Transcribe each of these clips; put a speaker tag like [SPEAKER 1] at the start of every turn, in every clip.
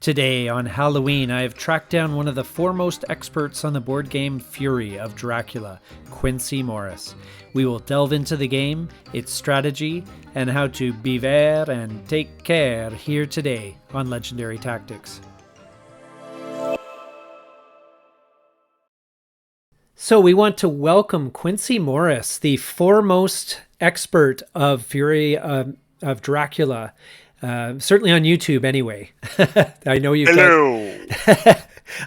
[SPEAKER 1] Today on Halloween, I have tracked down one of the foremost experts on the board game Fury of Dracula, Quincy Morris. We will delve into the game, its strategy, and how to beware and take care here today on Legendary Tactics. So we want to welcome Quincy Morris, the foremost expert of Fury of Dracula. Certainly on YouTube, anyway. I know you've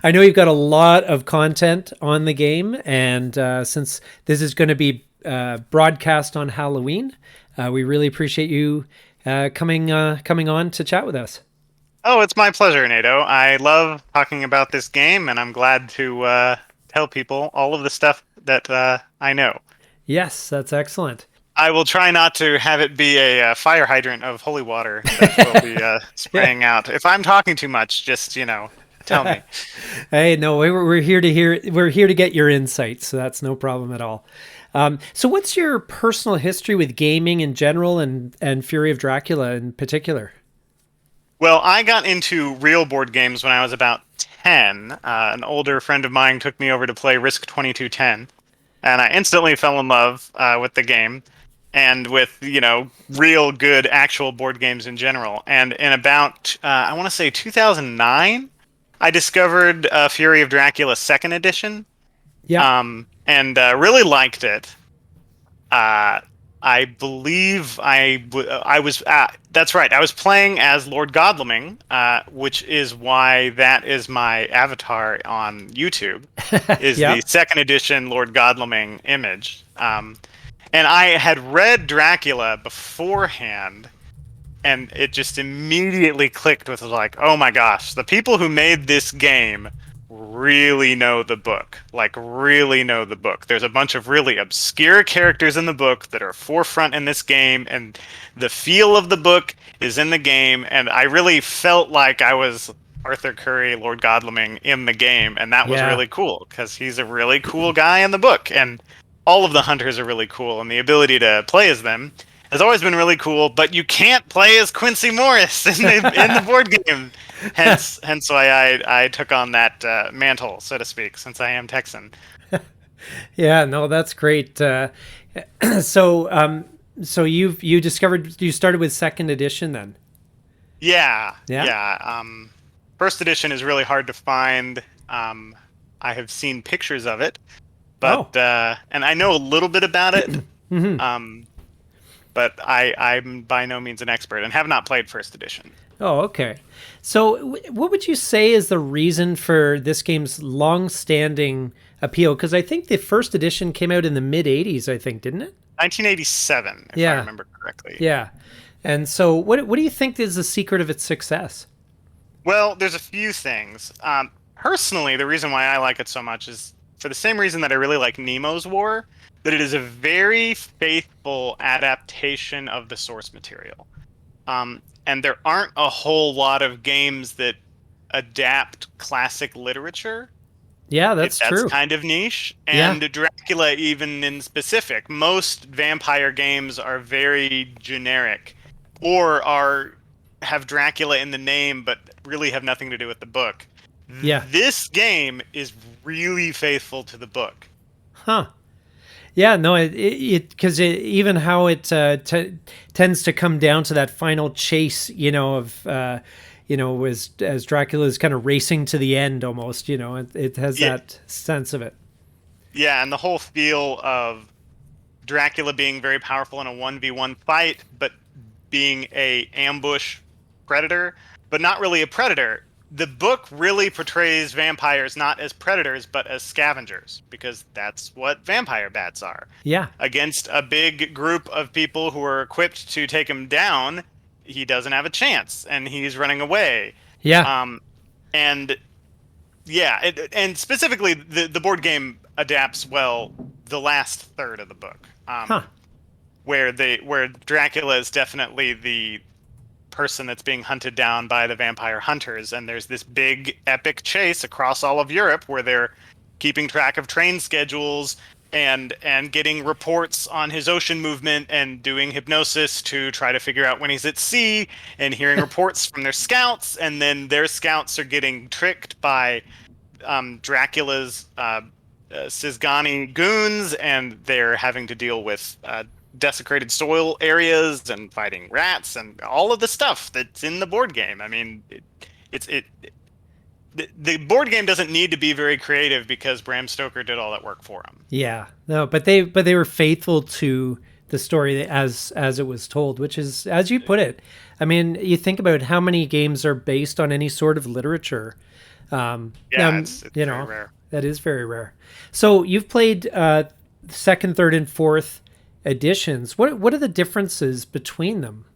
[SPEAKER 1] I know you've got a lot of content on the game, and since this is going to be broadcast on Halloween, we really appreciate you coming on to chat with us.
[SPEAKER 2] Oh, it's my pleasure, Nato. I love talking about this game, and I'm glad to tell people all of the stuff that I know.
[SPEAKER 1] Yes, that's excellent.
[SPEAKER 2] I will try not to have it be a fire hydrant of holy water that will be spraying out. If I'm talking too much, just tell me.
[SPEAKER 1] Hey, no, we're here to hear. We're here to get your insights, so that's no problem at all. So, what's your personal history with gaming in general, and Fury of Dracula in particular?
[SPEAKER 2] Well, I got into real board games when I was about 10. An older friend of mine took me over to play Risk 2210, and I instantly fell in love with the game. And with, real good actual board games in general. And in about, I want to say 2009, I discovered Fury of Dracula 2nd edition.
[SPEAKER 1] Yeah.
[SPEAKER 2] And really liked it. I believe I was, that's right, I was playing as Lord Godalming, which is why that is my avatar on YouTube, is
[SPEAKER 1] Yeah.
[SPEAKER 2] the 2nd edition Lord Godalming image. And I had read Dracula beforehand, and it just immediately clicked with like, oh my gosh, the people who made this game really know the book. Like, really know the book. There's a bunch of really obscure characters in the book that are forefront in this game, and the feel of the book is in the game, and I really felt like I was Arthur Curry, Lord Godalming in the game, and that was really cool, because he's a really cool guy in the book, and all of the hunters are really cool, and the ability to play as them has always been really cool, but you can't play as Quincy Morris in the board game. Hence why I took on that mantle, so to speak, since I am Texan.
[SPEAKER 1] Yeah, no, that's great. So you discovered, you started with 2nd edition then?
[SPEAKER 2] Yeah. First edition is really hard to find. I have seen pictures of it. But and I know a little bit about it, but I'm by no means an expert and have not played 1st edition.
[SPEAKER 1] Oh, okay. So what would you say is the reason for this game's long-standing appeal? Because I think the 1st edition came out in the mid-'80s, I think, didn't it?
[SPEAKER 2] 1987, if I remember correctly.
[SPEAKER 1] Yeah. And so what do you think is the secret of its success?
[SPEAKER 2] Well, there's a few things. Personally, the reason why I like it so much is for the same reason that I really like Nemo's War, that it is a very faithful adaptation of the source material. And there aren't a whole lot of games that adapt classic literature.
[SPEAKER 1] Yeah, that's true.
[SPEAKER 2] That's kind of niche. And Dracula, even in specific, most vampire games are very generic, or have Dracula in the name but really have nothing to do with the book.
[SPEAKER 1] Yeah.
[SPEAKER 2] This game is really faithful to the book.
[SPEAKER 1] Huh. Yeah, no, because even how it tends to come down to that final chase, as Dracula is kind of racing to the end almost, it has that sense of it.
[SPEAKER 2] Yeah, and the whole feel of Dracula being very powerful in a 1v1 fight, but being a ambush predator, but not really a predator. The book really portrays vampires not as predators, but as scavengers, because that's what vampire bats are.
[SPEAKER 1] Yeah.
[SPEAKER 2] Against a big group of people who are equipped to take him down, he doesn't have a chance, and he's running away.
[SPEAKER 1] Yeah.
[SPEAKER 2] And specifically, the board game adapts well the last third of the book, where Dracula is definitely the person that's being hunted down by the vampire hunters, and there's this big epic chase across all of Europe where they're keeping track of train schedules, and getting reports on his ocean movement and doing hypnosis to try to figure out when he's at sea and hearing reports from their scouts, and then their scouts are getting tricked by Dracula's Sisgani goons, and they're having to deal with desecrated soil areas and fighting rats and all of the stuff that's in the board game. I mean, the board game doesn't need to be very creative because Bram Stoker did all that work for him.
[SPEAKER 1] Yeah, no, but they were faithful to the story as it was told, which is, as you put it. I mean, you think about how many games are based on any sort of literature.
[SPEAKER 2] It's
[SPEAKER 1] you
[SPEAKER 2] very
[SPEAKER 1] know,
[SPEAKER 2] rare.
[SPEAKER 1] that is very rare. So you've played second, third, and fourth editions. What are the differences between them?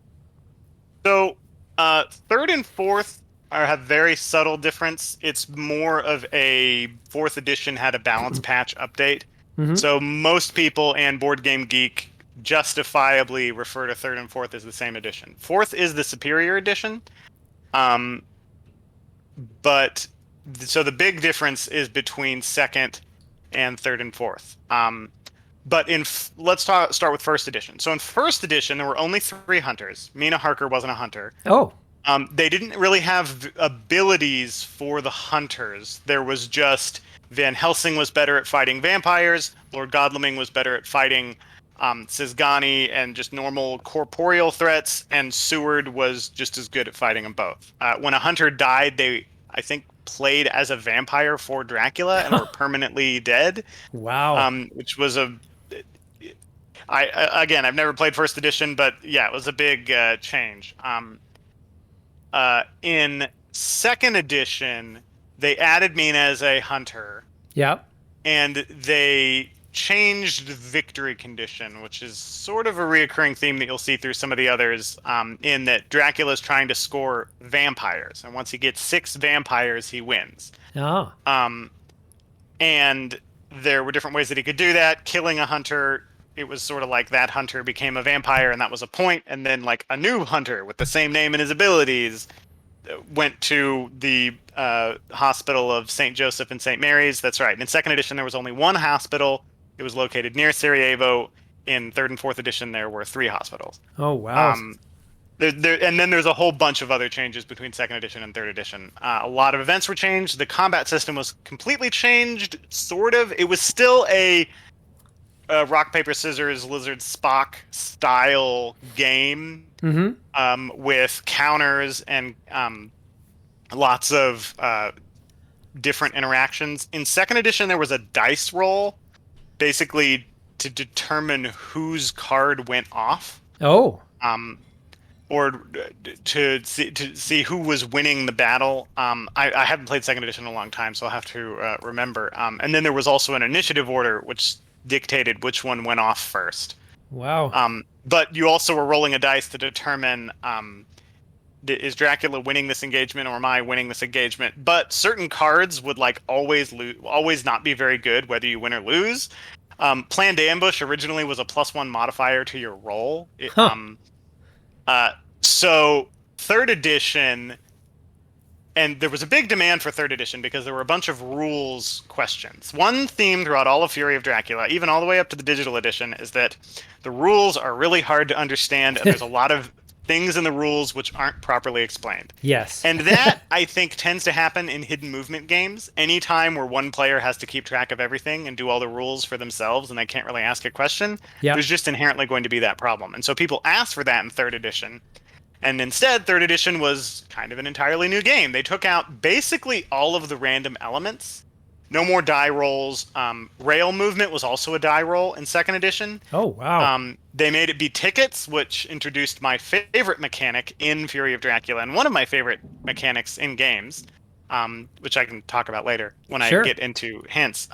[SPEAKER 2] So, third and fourth have very subtle difference. It's more of a fourth edition had a balance patch update.
[SPEAKER 1] Mm-hmm.
[SPEAKER 2] So most people and Board Game Geek justifiably refer to third and fourth as the same edition. Fourth is the superior edition. But so the big difference is between second and third and fourth. But let's start with first edition. So in first edition, there were only 3 hunters. Mina Harker wasn't a hunter.
[SPEAKER 1] Oh,
[SPEAKER 2] They didn't really have abilities for the hunters. There was just Van Helsing was better at fighting vampires. Lord Godalming was better at fighting Sisgani and just normal corporeal threats. And Seward was just as good at fighting them both. When a hunter died, they, I think, played as a vampire for Dracula and were permanently dead.
[SPEAKER 1] wow.
[SPEAKER 2] Which was again, I've never played first edition, but yeah, it was a big change. In second edition, they added Mina as a hunter.
[SPEAKER 1] Yep.
[SPEAKER 2] And they changed the victory condition, which is sort of a reoccurring theme that you'll see through some of the others, in that Dracula is trying to score vampires. And once he gets 6 vampires, he wins.
[SPEAKER 1] Oh.
[SPEAKER 2] And there were different ways that he could do that. Killing a hunter, it was sort of like that hunter became a vampire, and that was a point. And then, like, a new hunter with the same name and his abilities went to the hospital of St. Joseph and St. Mary's. That's right. In second edition, there was only 1 hospital. It was located near Sarajevo. In third and fourth edition, there were 3 hospitals.
[SPEAKER 1] Oh, wow.
[SPEAKER 2] And then there's a whole bunch of other changes between second edition and third edition. A lot of events were changed. The combat system was completely changed, sort of. It was still a rock, paper, scissors, lizard, Spock style game, with counters and lots of different interactions. In second edition, there was a dice roll, basically to determine whose card went off.
[SPEAKER 1] Oh.
[SPEAKER 2] Or to see who was winning the battle. I haven't played second edition in a long time, so I'll have to remember. And then there was also an initiative order, which dictated which one went off first.
[SPEAKER 1] Wow.
[SPEAKER 2] But you also were rolling a dice to determine, is Dracula winning this engagement or am I winning this engagement? But certain cards would like always not be very good, whether you win or lose. Planned ambush originally was a +1 modifier to your roll. So third edition, and there was a big demand for third edition because there were a bunch of rules questions. One theme throughout all of Fury of Dracula, even all the way up to the digital edition, is that the rules are really hard to understand, and there's a lot of things in the rules which aren't properly explained.
[SPEAKER 1] Yes.
[SPEAKER 2] And that, I think, tends to happen in hidden movement games. Anytime where one player has to keep track of everything and do all the rules for themselves and they can't really ask a question, there's just inherently going to be that problem. And so people asked for that in third edition. And instead, third edition was kind of an entirely new game. They took out basically all of the random elements. No more die rolls. Rail movement was also a die roll in second edition.
[SPEAKER 1] Oh, wow.
[SPEAKER 2] They made it be tickets, which introduced my favorite mechanic in Fury of Dracula, and one of my favorite mechanics in games, which I can talk about later when I get into hints.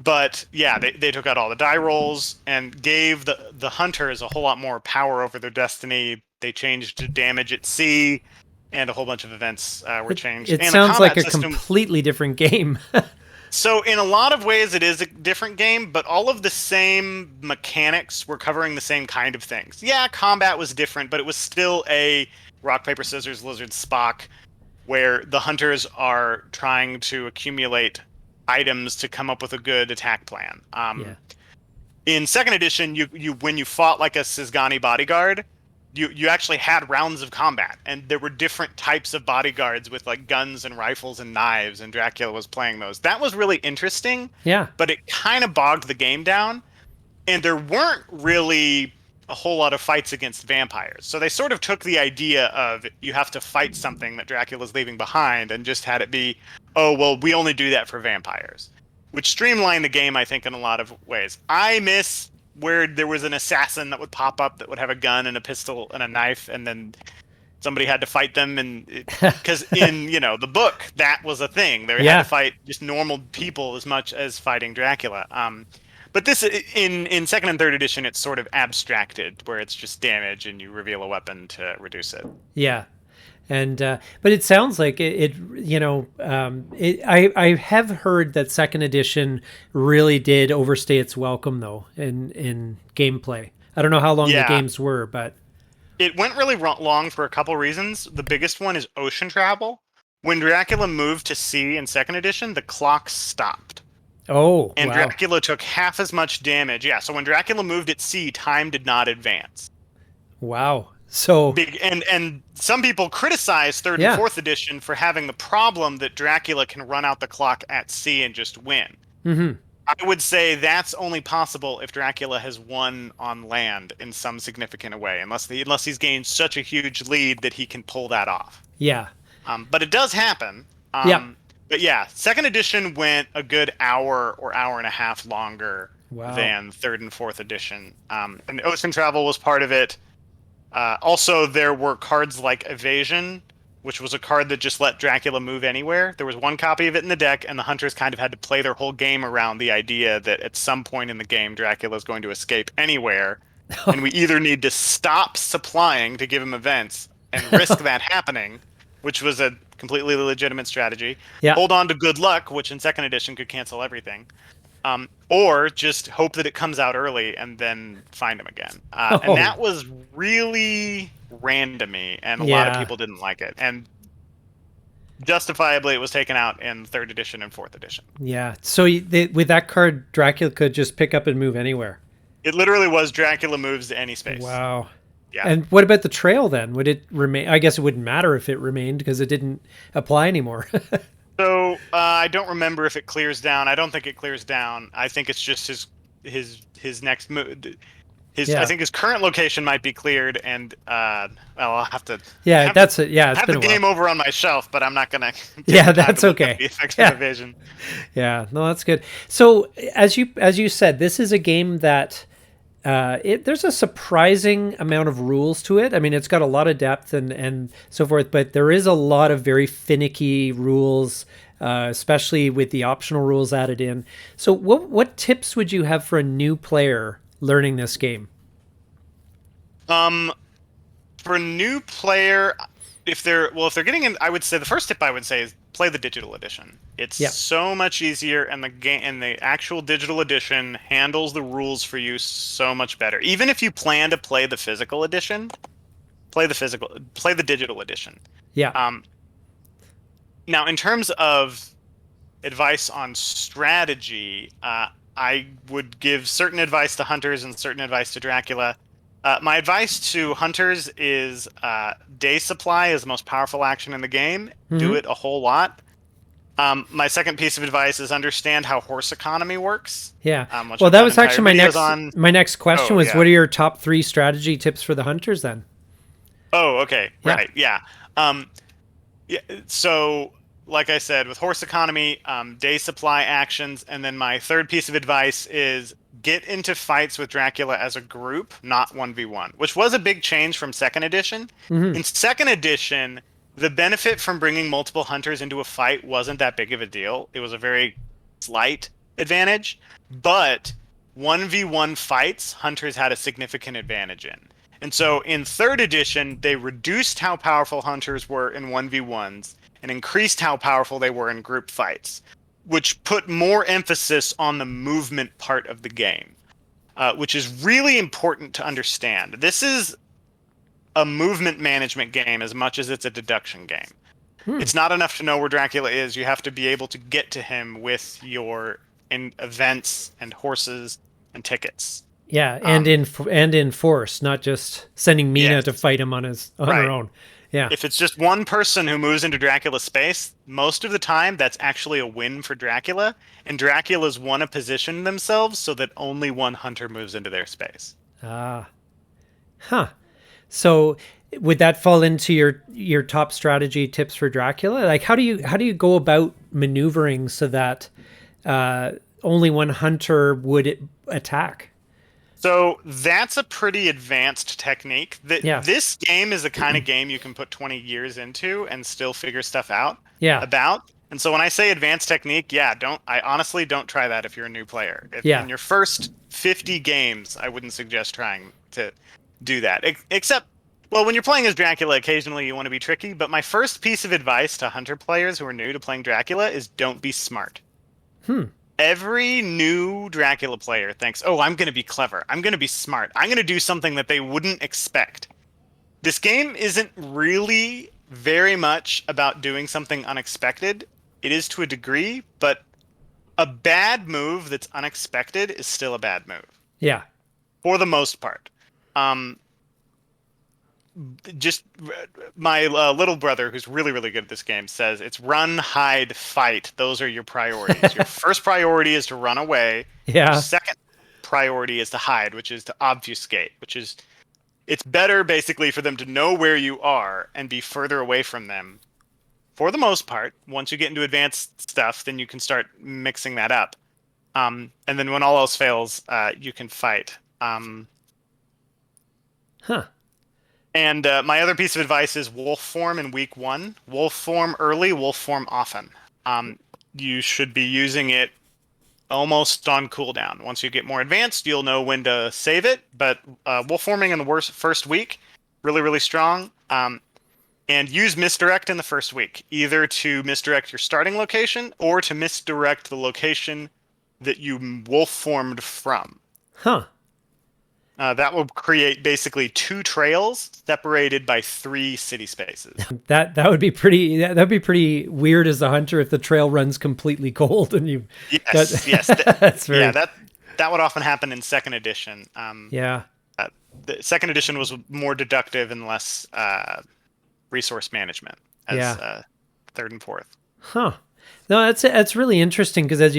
[SPEAKER 2] But yeah, they took out all the die rolls and gave the hunters a whole lot more power over their destiny. They changed damage at sea, and a whole bunch of events were changed.
[SPEAKER 1] It
[SPEAKER 2] and
[SPEAKER 1] sounds like a
[SPEAKER 2] system,
[SPEAKER 1] completely different game.
[SPEAKER 2] So in a lot of ways, it is a different game, but all of the same mechanics were covering the same kind of things. Yeah, combat was different, but it was still a rock, paper, scissors, lizard, Spock, where the hunters are trying to accumulate items to come up with a good attack plan.
[SPEAKER 1] Yeah.
[SPEAKER 2] In second edition, you when you fought like a Sisgani bodyguard, you actually had rounds of combat, and there were different types of bodyguards with like guns and rifles and knives, and Dracula was playing those. That was really interesting.
[SPEAKER 1] Yeah.
[SPEAKER 2] But it kind of bogged the game down, and there weren't really a whole lot of fights against vampires. So they sort of took the idea of you have to fight something that Dracula's leaving behind and just had it be, oh, well, we only do that for vampires, which streamlined the game, I think, in a lot of ways. I miss where there was an assassin that would pop up that would have a gun and a pistol and a knife, and then somebody had to fight them, and because in the book that was a thing. They had to fight just normal people as much as fighting Dracula. But this in second and third edition, it's sort of abstracted, where it's just damage and you reveal a weapon to reduce it.
[SPEAKER 1] Yeah. And but it sounds like I have heard that second edition really did overstay its welcome though in gameplay. I don't know how long the games were, but
[SPEAKER 2] it went really long for a couple reasons. The biggest one is ocean travel. When Dracula moved to sea in second edition, the clock stopped.
[SPEAKER 1] Oh,
[SPEAKER 2] and
[SPEAKER 1] wow.
[SPEAKER 2] Dracula took half as much damage. Yeah, so when Dracula moved at sea, time did not advance.
[SPEAKER 1] Wow. So
[SPEAKER 2] and some people criticize third and fourth edition for having the problem that Dracula can run out the clock at sea and just win.
[SPEAKER 1] Mm-hmm.
[SPEAKER 2] I would say that's only possible if Dracula has won on land in some significant way, unless he's gained such a huge lead that he can pull that off.
[SPEAKER 1] Yeah.
[SPEAKER 2] But it does happen. But yeah, second edition went a good hour or hour and a half longer than third and fourth edition. And the ocean travel was part of it. Also, there were cards like Evasion, which was a card that just let Dracula move anywhere. There was one copy of it in the deck, and the hunters kind of had to play their whole game around the idea that at some point in the game, Dracula is going to escape anywhere, and we either need to stop supplying to give him events and risk that happening, which was a completely legitimate strategy. Hold on to good luck, which in second edition could cancel everything. Or just hope that it comes out early and then find him again. And that was really randomy, and a lot of people didn't like it. And justifiably, it was taken out in third edition and fourth edition.
[SPEAKER 1] Yeah. So with that card, Dracula could just pick up and move anywhere.
[SPEAKER 2] It literally was Dracula moves to any space.
[SPEAKER 1] Wow.
[SPEAKER 2] Yeah.
[SPEAKER 1] And what about the trail then? Would it remain? I guess it wouldn't matter if it remained because it didn't apply anymore.
[SPEAKER 2] So I don't remember if it clears down. I don't think it clears down. I think it's just his next move. I think his current location might be cleared, and I'll have to.
[SPEAKER 1] Yeah, that's it. Yeah, it's
[SPEAKER 2] have
[SPEAKER 1] been
[SPEAKER 2] the game over on my shelf, but I'm not gonna.
[SPEAKER 1] Yeah, that's okay.
[SPEAKER 2] The effects of evasion.
[SPEAKER 1] Yeah, no, that's good. So as you said, this is a game that. There's a surprising amount of rules to it. I mean, it's got a lot of depth and so forth, but there is a lot of very finicky rules, especially with the optional rules added in. So what tips would you have for a new player learning this game?
[SPEAKER 2] For a new player, if they're getting in, I would say the first tip I would say is play the digital edition. It's so much easier, and the actual digital edition handles the rules for you so much better. Even if you plan to play the physical edition, play the digital edition.
[SPEAKER 1] Yeah.
[SPEAKER 2] Now, in terms of advice on strategy, I would give certain advice to hunters and certain advice to Dracula. My advice to hunters is day supply is the most powerful action in the game. Mm-hmm. Do it a whole lot. My second piece of advice is understand how horse economy works.
[SPEAKER 1] Yeah. Well, that was actually my next question was, what are your top 3 strategy tips for the hunters then?
[SPEAKER 2] Oh, okay. Yeah. Right. Yeah. So, like I said, with horse economy, day supply actions, and then my third piece of advice is get into fights with Dracula as a group, not 1v1, which was a big change from second edition. Mm-hmm. In second edition, the benefit from bringing multiple hunters into a fight wasn't that big of a deal. It was a very slight advantage, but 1v1 fights, hunters had a significant advantage in. And so in third edition, they reduced how powerful hunters were in 1v1s and increased how powerful they were in group fights, which put more emphasis on the movement part of the game, which is really important to understand. This is a movement management game as much as it's a deduction game. It's not enough to know where Dracula is. You have to be able to get to him with your events and horses and tickets.
[SPEAKER 1] Yeah, and in force, not just sending Mina to
[SPEAKER 2] Yes,
[SPEAKER 1] fight him on her
[SPEAKER 2] right.
[SPEAKER 1] own. Yeah.
[SPEAKER 2] If it's just one person who moves into Dracula's space, most of the time that's actually a win for Dracula, and Dracula's want to position themselves so that only one hunter moves into their space.
[SPEAKER 1] Ah. Huh. So would that fall into your top strategy tips for Dracula? Like how do you go about maneuvering so that only one hunter would attack?
[SPEAKER 2] So that's a pretty advanced technique.
[SPEAKER 1] Yeah.
[SPEAKER 2] This game is the kind of game you can put 20 years into and still figure stuff out
[SPEAKER 1] Yeah.
[SPEAKER 2] about. And so when I say advanced technique, yeah, I honestly don't try that if you're a new player.
[SPEAKER 1] Yeah.
[SPEAKER 2] In your first 50 games, I wouldn't suggest trying to do that. Except, well, when you're playing as Dracula, occasionally you want to be tricky. But my first piece of advice to hunter players who are new to playing Dracula is don't be smart. Every new Dracula player thinks, oh, I'm going to be clever. I'm going to be smart. I'm going to do something that they wouldn't expect. This game isn't really very much about doing something unexpected. It is to a degree, but a bad move that's unexpected is still a bad move.
[SPEAKER 1] Yeah.
[SPEAKER 2] For the most part. Just my little brother, who's really, really good at this game, says it's run, hide, fight. Those are your priorities. Your first priority is to run away.
[SPEAKER 1] Yeah.
[SPEAKER 2] Your second priority is to hide, which is to obfuscate, which is it's better basically for them to know where you are and be further away from them. For the most part, once you get into advanced stuff, then you can start mixing that up. And then when all else fails, you can fight. And my other piece of advice is wolf form in week 1. Wolf form early, wolf form often. You should be using it almost on cooldown. Once you get more advanced, you'll know when to save it. But wolf forming in the first week, really, really strong. And use misdirect in the first week, either to misdirect your starting location or to misdirect the location that you wolf formed from. That will create basically 2 trails separated by 3 city spaces.
[SPEAKER 1] That would be pretty. That'd be pretty weird as a hunter if the trail runs completely cold and you.
[SPEAKER 2] Yes, yes,
[SPEAKER 1] That's very.
[SPEAKER 2] Yeah, that would often happen in second edition.
[SPEAKER 1] Yeah.
[SPEAKER 2] The second edition was more deductive and less resource management as third and fourth.
[SPEAKER 1] Huh. No, that's really interesting because as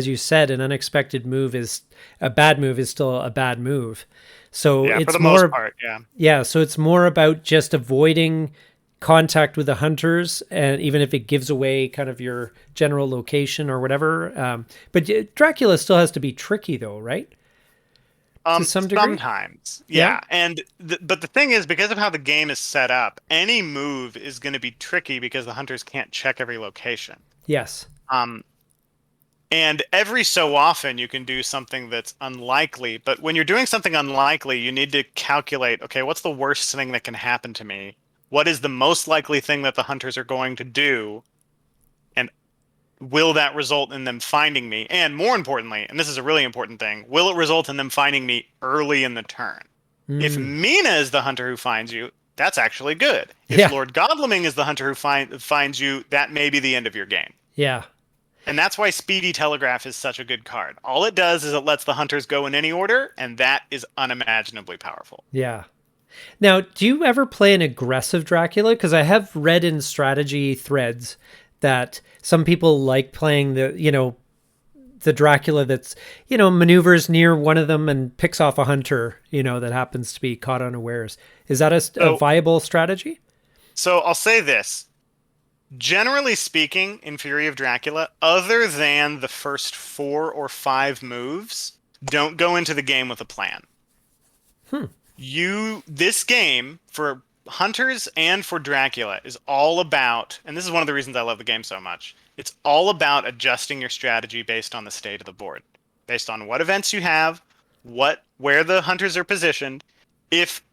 [SPEAKER 1] you said, an unexpected move is a bad move is still a bad move. So
[SPEAKER 2] yeah,
[SPEAKER 1] it's
[SPEAKER 2] for the
[SPEAKER 1] more
[SPEAKER 2] most part, yeah.
[SPEAKER 1] Yeah, so it's more about just avoiding contact with the hunters, and even if it gives away kind of your general location or whatever. But Dracula still has to be tricky, though, right? To some degree.
[SPEAKER 2] Sometimes, yeah. And but the thing is, because of how the game is set up, any move is going to be tricky because the hunters can't check every location.
[SPEAKER 1] Yes.
[SPEAKER 2] And every so often you can do something that's unlikely, but when you're doing something unlikely, you need to calculate, okay, what's the worst thing that can happen to me? What is the most likely thing that the hunters are going to do? And will that result in them finding me? And more importantly, and this is a really important thing, will it result in them finding me early in the turn? If Mina is the hunter who finds you, that's actually good. If Lord Godleming is the hunter who finds you, that may be the end of your game.
[SPEAKER 1] Yeah.
[SPEAKER 2] And that's why Speedy Telegraph is such a good card. All it does is it lets the hunters go in any order, and that is unimaginably powerful.
[SPEAKER 1] Yeah. Now, do you ever play an aggressive Dracula? Because I have read in strategy threads that some people like playing the Dracula that's, maneuvers near one of them and picks off a hunter, that happens to be caught unawares. Is that a viable strategy?
[SPEAKER 2] So I'll say this. Generally speaking, in Fury of Dracula, other than the first 4 or 5 moves, don't go into the game with a plan. This game, for hunters and for Dracula, is all about, and this is one of the reasons I love the game so much, it's all about adjusting your strategy based on the state of the board. Based on what events you have, where the hunters are positioned. If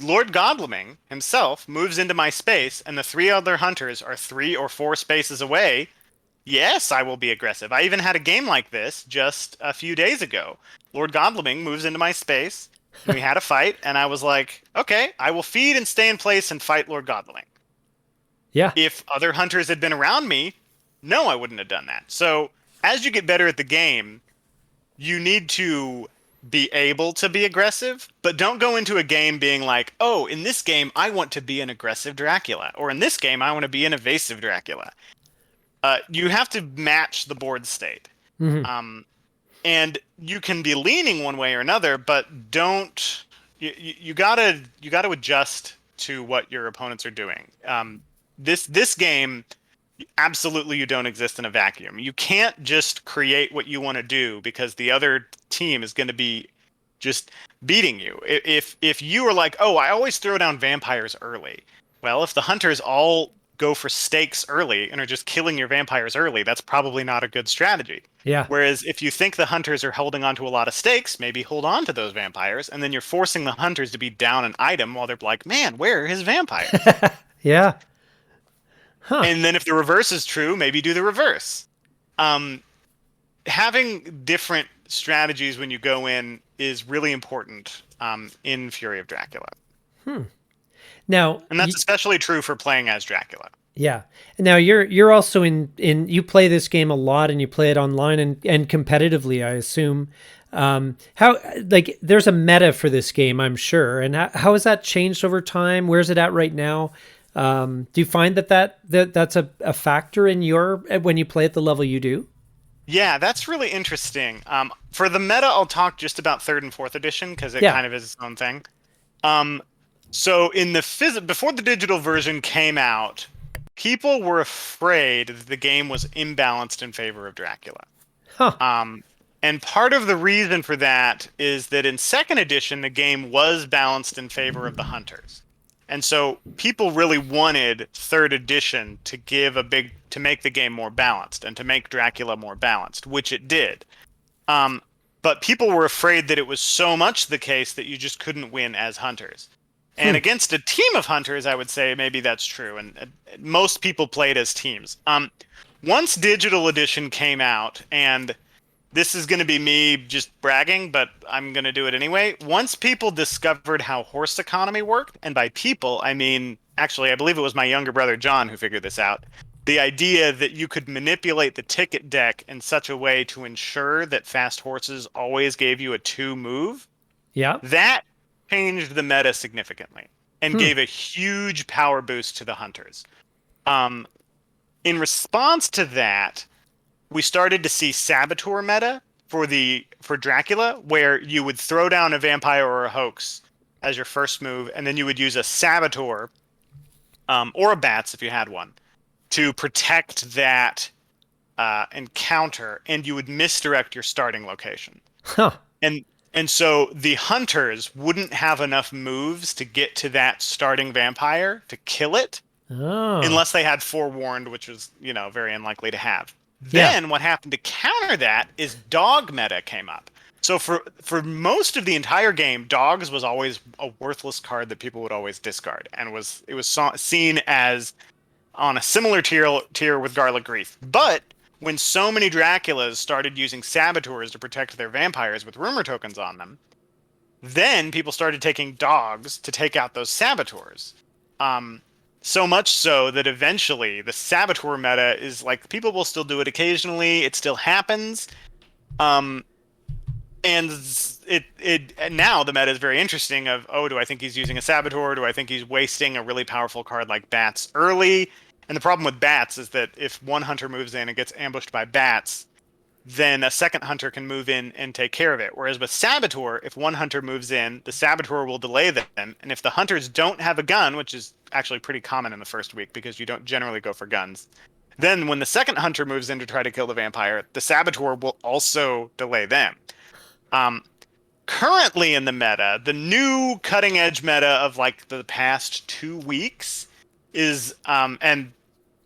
[SPEAKER 2] Lord Godleming himself moves into my space and the 3 other hunters are 3 or 4 spaces away, yes, I will be aggressive. I even had a game like this just a few days ago. Lord Godleming moves into my space, and we had a fight, and I was like, okay, I will feed and stay in place and fight Lord Godleming.
[SPEAKER 1] Yeah.
[SPEAKER 2] If other hunters had been around me, no, I wouldn't have done that. So as you get better at the game, you need to be able to be aggressive, but don't go into a game being like, oh, in this game, I want to be an aggressive Dracula, or in this game, I want to be an evasive Dracula. You have to match the board state.
[SPEAKER 1] Hmm.
[SPEAKER 2] Um, and you can be leaning one way or another, but don't you gotta adjust to what your opponents are doing. This game, absolutely, you don't exist in a vacuum. You can't just create what you want to do because the other team is going to be just beating you. If you are like, oh, I always throw down vampires early. Well, if the hunters all go for stakes early and are just killing your vampires early, that's probably not a good strategy.
[SPEAKER 1] Yeah.
[SPEAKER 2] Whereas if you think the hunters are holding on to a lot of stakes, maybe hold on to those vampires, and then you're forcing the hunters to be down an item while they're like, man, where are his vampires?
[SPEAKER 1] Yeah. Huh.
[SPEAKER 2] And then if the reverse is true, maybe do the reverse. Um, Having different strategies when you go in is really important in Fury of Dracula.
[SPEAKER 1] Now,
[SPEAKER 2] And that's especially true for playing as Dracula.
[SPEAKER 1] yeah. Now you're also in you play this game a lot and you play it online and competitively, I assume. How like there's a meta for this game, I'm sure. And how has that changed over time? Where's it at right now? Do you find that's a factor in your when you play at the level you do?
[SPEAKER 2] Yeah, that's really interesting. For the meta, I'll talk just about third and fourth edition because it
[SPEAKER 1] Yeah.
[SPEAKER 2] kind of is its own thing. Um, so in the before the digital version came out, people were afraid that the game was imbalanced in favor of Dracula.
[SPEAKER 1] Huh.
[SPEAKER 2] And part of the reason for that is that in second edition, the game was balanced in favor of the hunters. And so people really wanted third edition to to make the game more balanced and to make Dracula more balanced, which it did. But people were afraid that it was so much the case that you just couldn't win as hunters. And against a team of hunters, I would say maybe that's true. And most people played as teams. Once digital edition came out, and this is going to be me just bragging, but I'm going to do it anyway. Once people discovered how horse economy worked, and by people, I mean, actually, I believe it was my younger brother, John, who figured this out. The idea that you could manipulate the ticket deck in such a way to ensure that fast horses always gave you a 2 move,
[SPEAKER 1] Yeah.
[SPEAKER 2] that changed the meta significantly and gave a huge power boost to the hunters. In response to that, we started to see saboteur meta for Dracula, where you would throw down a vampire or a hoax as your first move, and then you would use a saboteur or a bats if you had one to protect that encounter, and you would misdirect your starting location.
[SPEAKER 1] Huh.
[SPEAKER 2] And so the hunters wouldn't have enough moves to get to that starting vampire to kill it
[SPEAKER 1] Oh.
[SPEAKER 2] unless they had forewarned, which was, very unlikely to have.
[SPEAKER 1] Yeah.
[SPEAKER 2] Then what happened to counter that is dog meta came up. So for most of the entire game, dogs was always a worthless card that people would always discard, and it was seen as on a similar tier with Garlic Grief. But when so many Draculas started using saboteurs to protect their vampires with rumor tokens on them, then people started taking dogs to take out those saboteurs. So much so that eventually the saboteur meta is like, people will still do it occasionally. It still happens. And now the meta is very interesting of, oh, do I think he's using a saboteur? Do I think he's wasting a really powerful card like bats early? And the problem with bats is that if one hunter moves in and gets ambushed by bats, then a second hunter can move in and take care of it. Whereas with saboteur, if one hunter moves in, the saboteur will delay them. And if the hunters don't have a gun, which is actually pretty common in the first week because you don't generally go for guns, then when the second hunter moves in to try to kill the vampire, the saboteur will also delay them. Currently in the meta, the new cutting edge meta of like the past 2 weeks is, and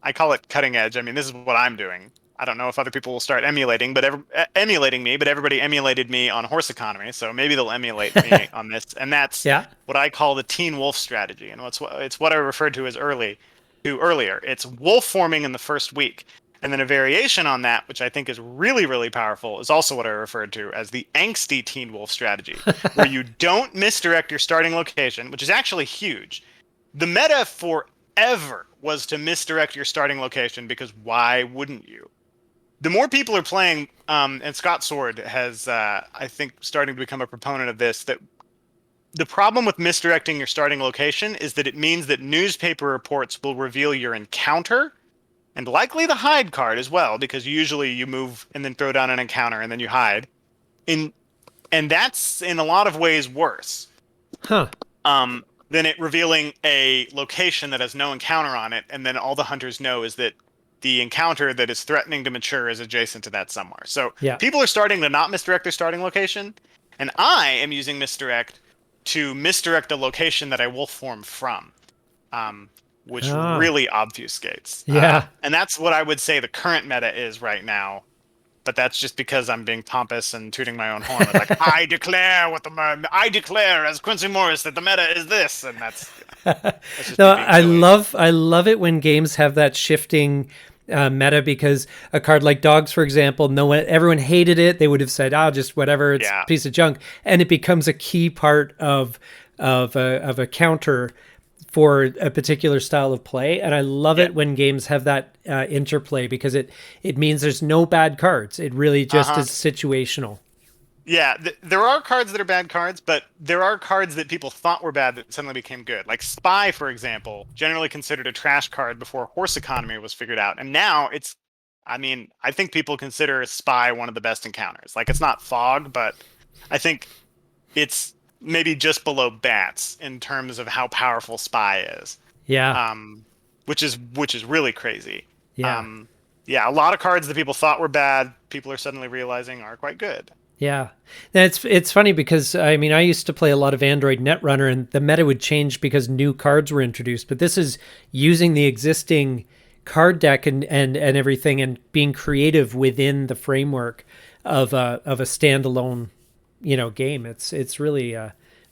[SPEAKER 2] I call it cutting edge. I mean, this is what I'm doing. I don't know if other people will start emulating, but emulating me, but everybody emulated me on horse economy, so maybe they'll emulate me on this. And that's what I call the teen wolf strategy, and it's what I referred to as earlier. It's wolf forming in the first week, and then a variation on that, which I think is really, really powerful, is also what I referred to as the angsty teen wolf strategy, where you don't misdirect your starting location, which is actually huge. The meta forever was to misdirect your starting location, because why wouldn't you? The more people are playing, and Scott Sword has, I think, starting to become a proponent of this, that the problem with misdirecting your starting location is that it means that newspaper reports will reveal your encounter, and likely the hide card as well, because usually you move and then throw down an encounter and then you hide. And that's in a lot of ways worse.
[SPEAKER 1] Huh.
[SPEAKER 2] Than it revealing a location that has no encounter on it, and then all the hunters know is that the encounter that is threatening to mature is adjacent to that somewhere. So
[SPEAKER 1] Yeah.
[SPEAKER 2] people are starting to not misdirect their starting location, and I am using misdirect to misdirect a location that I wolf form from, which really obfuscates.
[SPEAKER 1] Yeah.
[SPEAKER 2] And that's what I would say the current meta is right now. But that's just because I'm being pompous and tooting my own horn. It's like, I declare as Quincy Morris that the meta is this, and that's just
[SPEAKER 1] No,
[SPEAKER 2] me being silly.
[SPEAKER 1] I love it when games have that shifting meta, because a card like Dogs, for example, everyone hated it. They would have said, "Oh, just whatever, it's a piece of junk," and it becomes a key part of a counter for a particular style of play. And I love it when games have that interplay, because it means there's no bad cards. It really just is situational.
[SPEAKER 2] Yeah, there are cards that are bad cards, but there are cards that people thought were bad that suddenly became good. Like Spy, for example, generally considered a trash card before Horse Economy was figured out. And now I think people consider Spy one of the best encounters. Like, it's not Fog, but I think it's maybe just below Bats in terms of how powerful Spy is.
[SPEAKER 1] Yeah.
[SPEAKER 2] Which is really crazy.
[SPEAKER 1] Yeah.
[SPEAKER 2] A lot of cards that people thought were bad, people are suddenly realizing are quite good.
[SPEAKER 1] Yeah. It's funny because, I mean, I used to play a lot of Android Netrunner, and the meta would change because new cards were introduced. But this is using the existing card deck and everything, and being creative within the framework of a standalone, game. It's really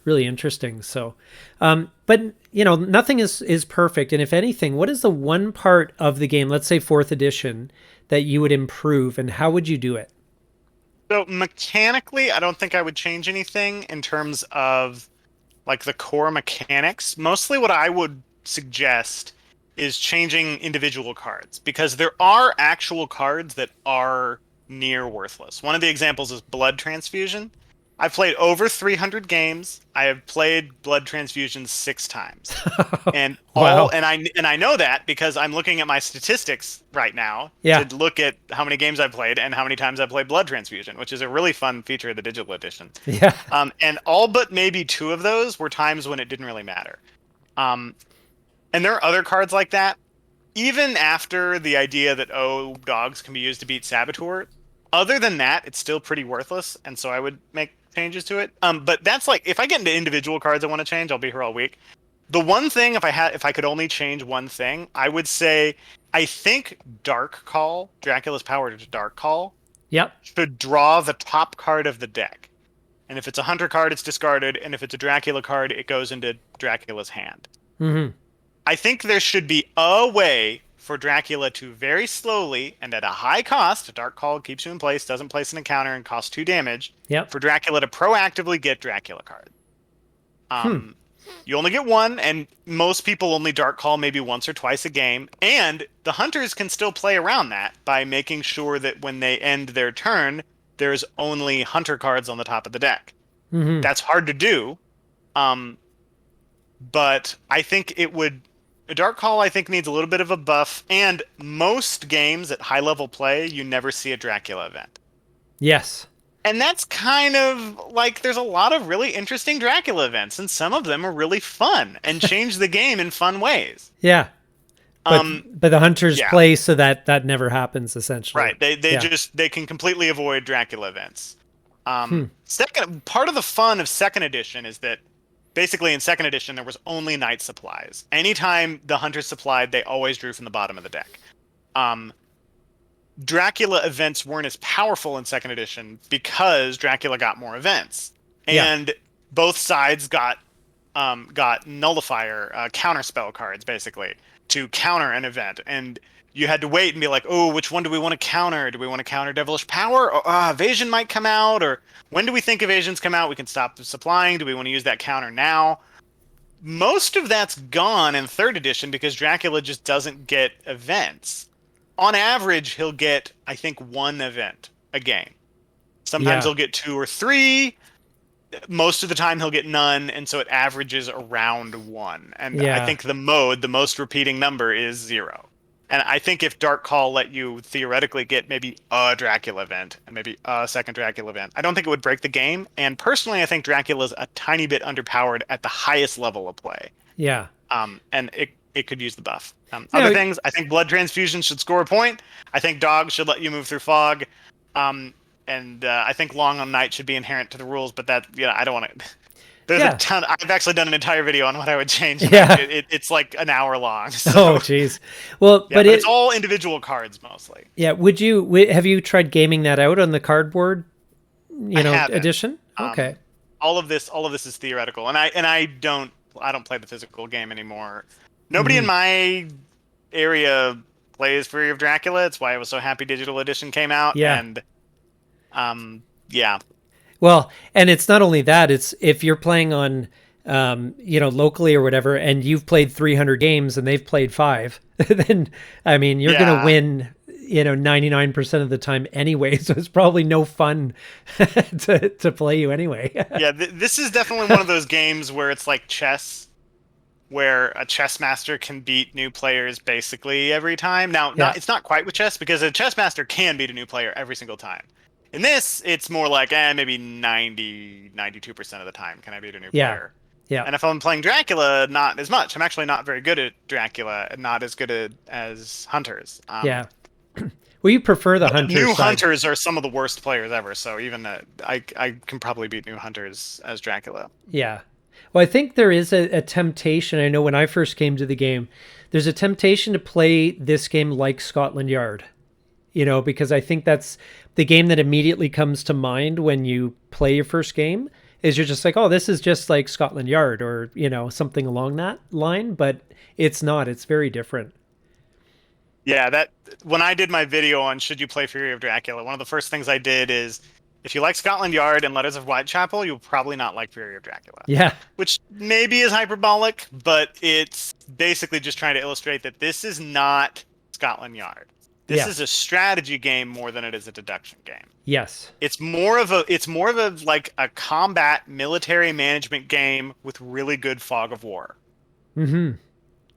[SPEAKER 1] really interesting. So, but nothing is perfect. And if anything, what is the one part of the game, let's say 4th edition, that you would improve, and how would you do it?
[SPEAKER 2] So mechanically, I don't think I would change anything in terms of like the core mechanics. Mostly what I would suggest is changing individual cards, because there are actual cards that are near worthless. One of the examples is Blood Transfusion. I've played over 300 games. I have played Blood Transfusion 6 times. And
[SPEAKER 1] Wow.
[SPEAKER 2] I know that because I'm looking at my statistics right now to look at how many games I've played and how many times I've played Blood Transfusion, which is a really fun feature of the digital edition.
[SPEAKER 1] Yeah.
[SPEAKER 2] And all but maybe 2 of those were times when it didn't really matter. And there are other cards like that. Even after the idea that, dogs can be used to beat Saboteur, other than that, it's still pretty worthless, and so I would make changes to it. But that's like, if I get into individual cards I want to change, I'll be here all week. The one thing, if I could only change one thing, I would say I think Dark Call, Dracula's power to Dark Call, should draw the top card of the deck. And if it's a Hunter card, it's discarded, and if it's a Dracula card, it goes into Dracula's hand.
[SPEAKER 1] Mm-hmm.
[SPEAKER 2] I think there should be a way for Dracula to very slowly and at a high cost, Dark Call keeps you in place, doesn't place an encounter, and costs 2 damage, for Dracula to proactively get Dracula cards. You only get 1, and most people only Dark Call maybe once or twice a game, and the Hunters can still play around that by making sure that when they end their turn, there's only Hunter cards on the top of the deck.
[SPEAKER 1] Mm-hmm.
[SPEAKER 2] That's hard to do, but I think it would... Dark Call, I think, needs a little bit of a buff, and most games at high-level play, you never see a Dracula event.
[SPEAKER 1] Yes.
[SPEAKER 2] And that's kind of like, there's a lot of really interesting Dracula events, and some of them are really fun and change the game in fun ways.
[SPEAKER 1] Yeah. But the Hunters play so that never happens, essentially.
[SPEAKER 2] Right. They can completely avoid Dracula events. Second, part of the fun of 2nd edition is that basically in 2nd edition, there was only night supplies. Anytime the Hunters supplied, they always drew from the bottom of the deck. Dracula events weren't as powerful in 2nd edition because Dracula got more events. And both sides got nullifier, counterspell cards, basically, to counter an event. And you had to wait and be like, which one do we want to counter? Do we want to counter Devilish Power? Or Evasion might come out? Or when do we think Evasions come out? We can stop supplying. Do we want to use that counter now? most of that's gone in third edition because Dracula just doesn't get events. On average, he'll get, I think, one event a game. Sometimes
[SPEAKER 1] Yeah.
[SPEAKER 2] he'll get two or three. Most of the time he'll get none, and so it averages around one. And I
[SPEAKER 1] Yeah.
[SPEAKER 2] think the most repeating number is 0. And I think if Dark Call let you theoretically get maybe a Dracula event and maybe a second Dracula event, I don't think it would break the game. And personally, I think Dracula's a tiny bit underpowered at the highest level of play.
[SPEAKER 1] Yeah.
[SPEAKER 2] And it could use the buff.
[SPEAKER 1] No,
[SPEAKER 2] Other things, I think Blood Transfusion should score a point. I think Dog should let you move through fog. And I think Long on Night should be inherent to the rules, but that, I don't want to. There's a ton. I've actually done an entire video on what I would change.
[SPEAKER 1] Yeah.
[SPEAKER 2] It's like an hour long. So.
[SPEAKER 1] Oh, jeez. Well,
[SPEAKER 2] yeah, but it's all individual cards mostly.
[SPEAKER 1] Yeah. Have you tried gaming that out on the cardboard, edition? Okay.
[SPEAKER 2] All of this is theoretical, and I don't play the physical game anymore. Nobody in my area plays Fury of Dracula. It's why I was so happy Digital Edition came out.
[SPEAKER 1] Yeah.
[SPEAKER 2] And yeah.
[SPEAKER 1] Well, and it's not only that, it's if you're playing on, locally or whatever, and you've played 300 games and they've played 5, then, I mean, you're going to win, 99% of the time anyway. So it's probably no fun to play you anyway.
[SPEAKER 2] Yeah. This is definitely one of those games where it's like chess, where a chess master can beat new players basically every time. Now, it's not quite with chess because a chess master can beat a new player every single time. In this, it's more like, maybe 92% of the time can I beat a new player.
[SPEAKER 1] Yeah.
[SPEAKER 2] And if I'm playing Dracula, not as much. I'm actually not very good at Dracula and not as good as Hunters.
[SPEAKER 1] Yeah. Well, you prefer the Hunters.
[SPEAKER 2] New Hunters are some of the worst players ever, so even I can probably beat New Hunters as Dracula.
[SPEAKER 1] Yeah. Well, I think there is a temptation. I know when I first came to the game, there's a temptation to play this game like Scotland Yard. Because I think that's the game that immediately comes to mind when you play your first game is you're just like, oh, this is just like Scotland Yard or, something along that line, but it's not. It's very different.
[SPEAKER 2] Yeah, when I did my video on should you play Fury of Dracula, one of the first things I did is if you like Scotland Yard and Letters of Whitechapel, you'll probably not like Fury of Dracula.
[SPEAKER 1] Yeah.
[SPEAKER 2] Which maybe is hyperbolic, but it's basically just trying to illustrate that this is not Scotland Yard. This is a strategy game more than it is a deduction game.
[SPEAKER 1] Yes.
[SPEAKER 2] It's more of a like a combat military management game with really good fog of war.
[SPEAKER 1] Mm-hmm.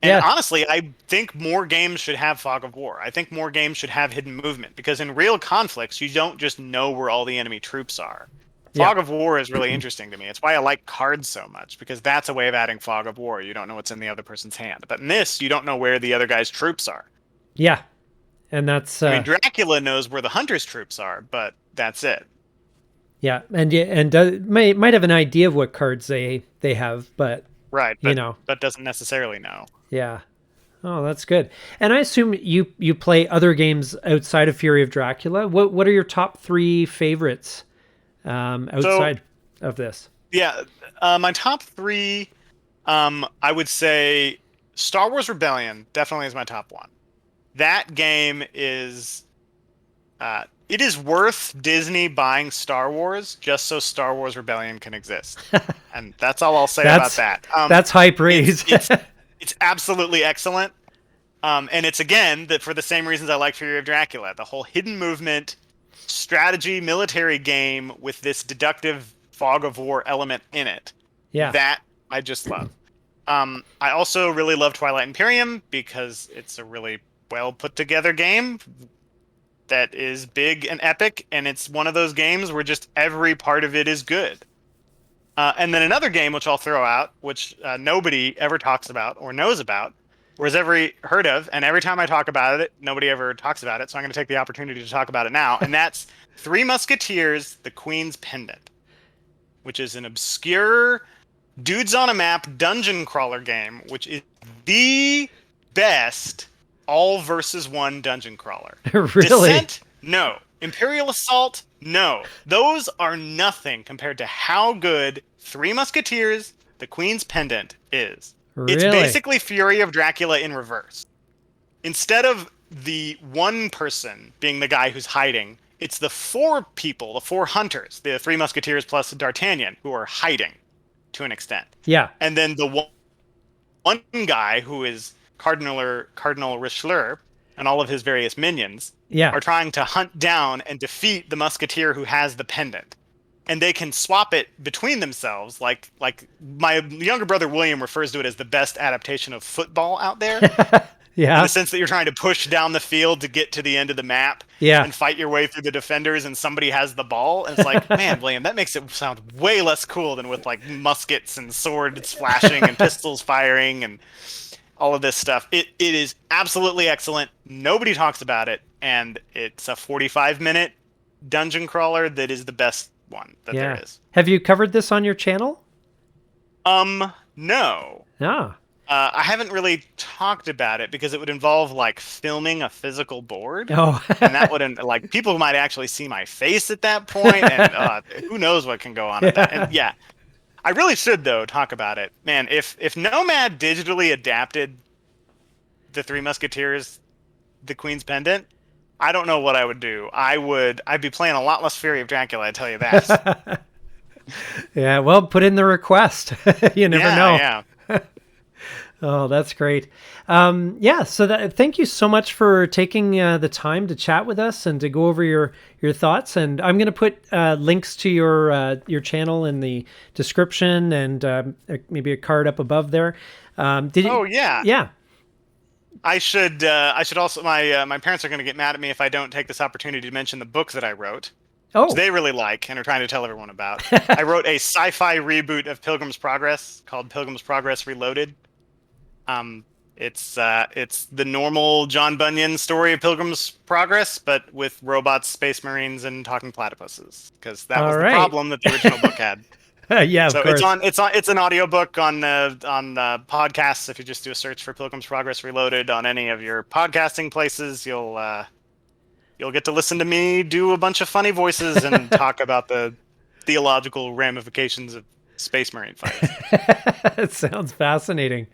[SPEAKER 2] And honestly, I think more games should have fog of war. I think more games should have hidden movement because in real conflicts, you don't just know where all the enemy troops are. Fog of war is really interesting to me. It's why I like cards so much because that's a way of adding fog of war. You don't know what's in the other person's hand. But in this, you don't know where the other guy's troops are.
[SPEAKER 1] Yeah. And that's
[SPEAKER 2] I mean, Dracula knows where the hunter's troops are, but that's it.
[SPEAKER 1] Yeah, and might have an idea of what cards they have, but
[SPEAKER 2] right, but doesn't necessarily know.
[SPEAKER 1] Yeah. Oh, that's good. And I assume you play other games outside of Fury of Dracula. What are your top 3 favorites outside of this?
[SPEAKER 2] Yeah, my top 3, I would say Star Wars Rebellion definitely is my top 1. That game is, it is worth Disney buying Star Wars just so Star Wars Rebellion can exist. And that's all I'll say about that.
[SPEAKER 1] That's high praise.
[SPEAKER 2] It's absolutely excellent. And it's, again, for the same reasons I like Fury of Dracula. The whole hidden movement, strategy, military game with this deductive fog of war element in it.
[SPEAKER 1] Yeah.
[SPEAKER 2] That I just love. I also really love Twilight Imperium because it's a really well put together game that is big and epic, and it's one of those games where just every part of it is good. And then another game which I'll throw out, which nobody ever talks about or knows about, or has ever heard of, and every time I talk about it, nobody ever talks about it, so I'm going to take the opportunity to talk about it now, and that's Three Musketeers, The Queen's Pendant, which is an obscure dudes on a map dungeon crawler game, which is the best all versus one dungeon crawler.
[SPEAKER 1] Really?
[SPEAKER 2] Descent? No. Imperial Assault? No. Those are nothing compared to how good Three Musketeers, The Queen's Pendant is.
[SPEAKER 1] Really?
[SPEAKER 2] It's basically Fury of Dracula in reverse. Instead of the one person being the guy who's hiding, it's the 4 people, the 4 hunters, the Three Musketeers plus D'Artagnan, who are hiding to an extent.
[SPEAKER 1] Yeah.
[SPEAKER 2] And then the one guy who is Cardinal Richelieu and all of his various minions
[SPEAKER 1] Yeah.
[SPEAKER 2] are trying to hunt down and defeat the musketeer who has the pendant. And they can swap it between themselves. Like my younger brother William refers to it as the best adaptation of football out there. In
[SPEAKER 1] Yeah.
[SPEAKER 2] the sense that you're trying to push down the field to get to the end of the map
[SPEAKER 1] Yeah.
[SPEAKER 2] and fight your way through the defenders, and somebody has the ball. And it's like, man, William, that makes it sound way less cool than with like muskets and swords flashing and pistols firing and all of this stuff. It is absolutely excellent. Nobody talks about it, and it's a 45-minute dungeon crawler that is the best one that
[SPEAKER 1] Yeah.
[SPEAKER 2] there is.
[SPEAKER 1] Have you covered this on your channel?
[SPEAKER 2] No.
[SPEAKER 1] Ah.
[SPEAKER 2] I haven't really talked about it because it would involve like filming a physical board.
[SPEAKER 1] Oh.
[SPEAKER 2] And that would like people might actually see my face at that point, and who knows what can go on at that. And yeah, I really should though talk about it, man. If Nomad digitally adapted the Three Musketeers, the Queen's Pendant, I don't know what I would do. I'd be playing a lot less Fury of Dracula, I tell you that.
[SPEAKER 1] Yeah. Well, put in the request. You never know.
[SPEAKER 2] Yeah.
[SPEAKER 1] Oh, that's great. Yeah. So thank you so much for taking the time to chat with us and to go over your thoughts. And I'm going to put links to your channel in the description and maybe a card up above there.
[SPEAKER 2] Oh yeah.
[SPEAKER 1] Yeah.
[SPEAKER 2] I should also my parents are going to get mad at me if I don't take this opportunity to mention the book that I wrote.
[SPEAKER 1] Oh.
[SPEAKER 2] Which they really like and are trying to tell everyone about. I wrote a sci-fi reboot of Pilgrim's Progress called Pilgrim's Progress Reloaded. It's the normal John Bunyan story of Pilgrim's Progress, but with robots, space marines, and talking platypuses, because that was the problem that the original book had.
[SPEAKER 1] Yeah,
[SPEAKER 2] so
[SPEAKER 1] of course.
[SPEAKER 2] it's an audiobook on podcasts. If you just do a search for Pilgrim's Progress Reloaded on any of your podcasting places, you'll get to listen to me do a bunch of funny voices and talk about the theological ramifications of space marine fights.
[SPEAKER 1] It sounds fascinating.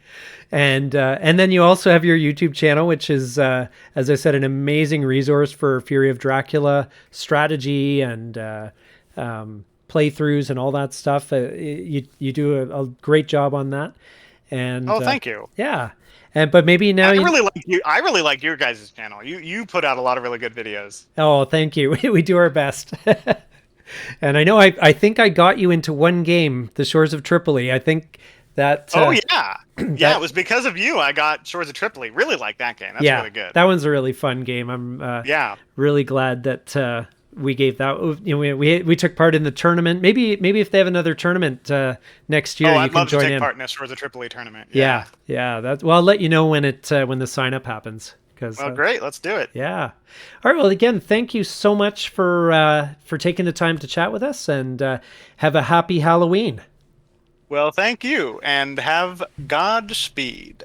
[SPEAKER 1] And then you also have your YouTube channel, which is, as I said, an amazing resource for Fury of Dracula strategy and playthroughs and all that stuff. You do a great job on that. And
[SPEAKER 2] thank you.
[SPEAKER 1] Yeah. But maybe now
[SPEAKER 2] I really like your guys' channel. You put out a lot of really good videos.
[SPEAKER 1] Oh, thank you. We do our best. And I know I think I got you into one game, The Shores of Tripoli. I think that.
[SPEAKER 2] Oh yeah, yeah. It was because of you I got Shores of Tripoli. Really like that game. That's really good.
[SPEAKER 1] That one's a really fun game. I'm really glad that we gave that. You know, we took part in the tournament. Maybe if they have another tournament next year, you can join in. I'd love to take
[SPEAKER 2] part in a Shores of Tripoli tournament.
[SPEAKER 1] Yeah. Well, I'll let you know when the sign up happens.
[SPEAKER 2] Great, let's do it.
[SPEAKER 1] Yeah. All right. Well, again, thank you so much for taking the time to chat with us, and have a happy Halloween.
[SPEAKER 2] Well, thank you, and have Godspeed.